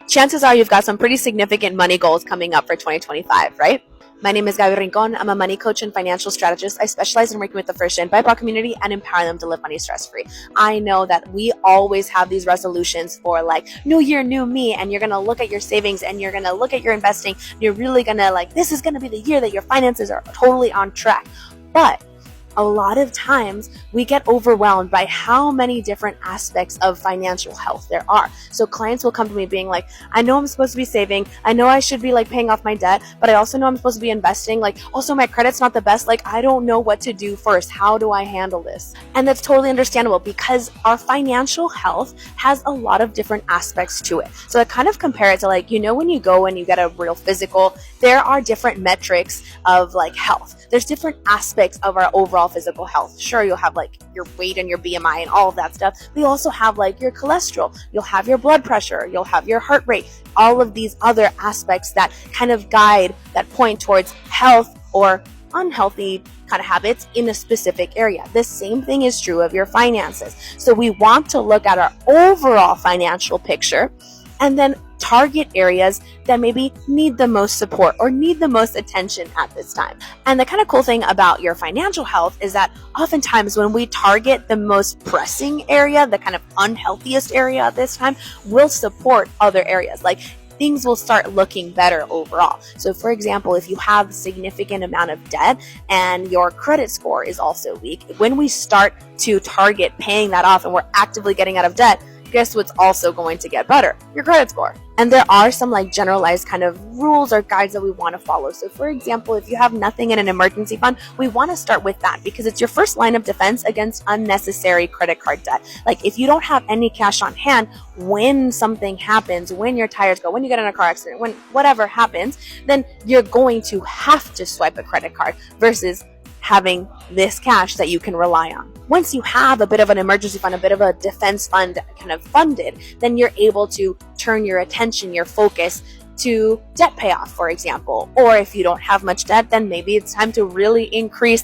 chances are you've got some pretty significant money goals coming up for 2025, right? My name is Gaby Rincon. I'm a money coach and financial strategist. I specialize in working with the first-gen BIPOC community and empowering them to live money stress-free. I know that we always have these resolutions for like new year, new me, and you're going to look at your savings and you're going to look at your investing. You're really going to this is going to be the year that your finances are totally on track. But a lot of times we get overwhelmed by how many different aspects of financial health there are. So clients will come to me being like, I know I'm supposed to be saving. I know I should be paying off my debt, but I also know I'm supposed to be investing. Also my credit's not the best. I don't know what to do first. How do I handle this? And that's totally understandable because our financial health has a lot of different aspects to it. So I kind of compare it to when you go and you get a real physical, there are different metrics of health. There's different aspects of our overall physical health. Sure, you'll have your weight and your BMI and all of that stuff. But you also have your cholesterol. You'll have your blood pressure. You'll have your heart rate. All of these other aspects that kind of guide, that point towards health or unhealthy kind of habits in a specific area. The same thing is true of your finances. So we want to look at our overall financial picture and then target areas that maybe need the most support or need the most attention at this time. And the kind of cool thing about your financial health is that oftentimes when we target the most pressing area, the kind of unhealthiest area at this time, will support other areas. Things will start looking better overall. So for example, if you have a significant amount of debt and your credit score is also weak, when we start to target paying that off and we're actively getting out of debt, guess what's also going to get better? Your credit score. And there are some generalized kind of rules or guides that we want to follow. So for example, if you have nothing in an emergency fund, we want to start with that because it's your first line of defense against unnecessary credit card debt. If you don't have any cash on hand, when something happens, when your tires go, when you get in a car accident, when whatever happens, then you're going to have to swipe a credit card versus having this cash that you can rely on. Once you have a bit of an emergency fund, a bit of a defense fund kind of funded, then you're able to turn your attention, your focus to debt payoff, for example. Or if you don't have much debt, then maybe it's time to really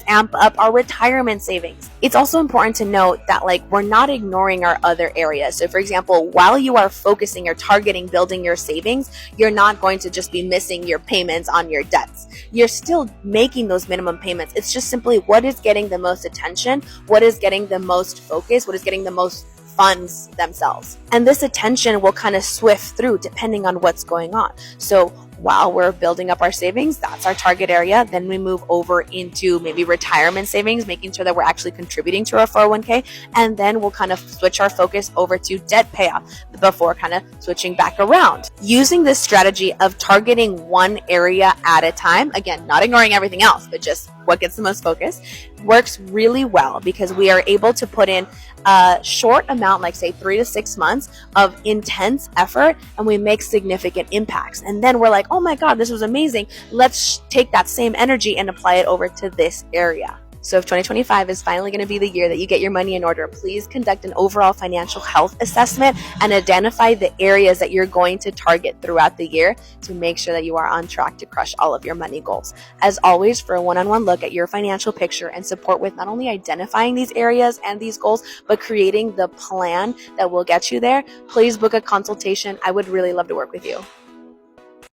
amp up our retirement savings. It's also important to note that we're not ignoring our other areas. So for example, while you are focusing or targeting building your savings, you're not going to just be missing your payments on your debts. You're still making those minimum payments. It's just simply what is getting the most attention, what is getting the most focus, what is getting the most funds themselves. And this attention will kind of swift through depending on what's going on. So while we're building up our savings, that's our target area. Then we move over into maybe retirement savings, making sure that we're actually contributing to our 401k. And then we'll kind of switch our focus over to debt payoff before kind of switching back around. Using this strategy of targeting one area at a time, again, not ignoring everything else, but just what gets the most focus, works really well because we are able to put in a short amount, say 3 to 6 months of intense effort, and we make significant impacts. And then we're like, oh my God, this was amazing. Let's take that same energy and apply it over to this area. So if 2025 is finally going to be the year that you get your money in order, please conduct an overall financial health assessment and identify the areas that you're going to target throughout the year to make sure that you are on track to crush all of your money goals. As always, for a one-on-one look at your financial picture and support with not only identifying these areas and these goals, but creating the plan that will get you there, please book a consultation. I would really love to work with you.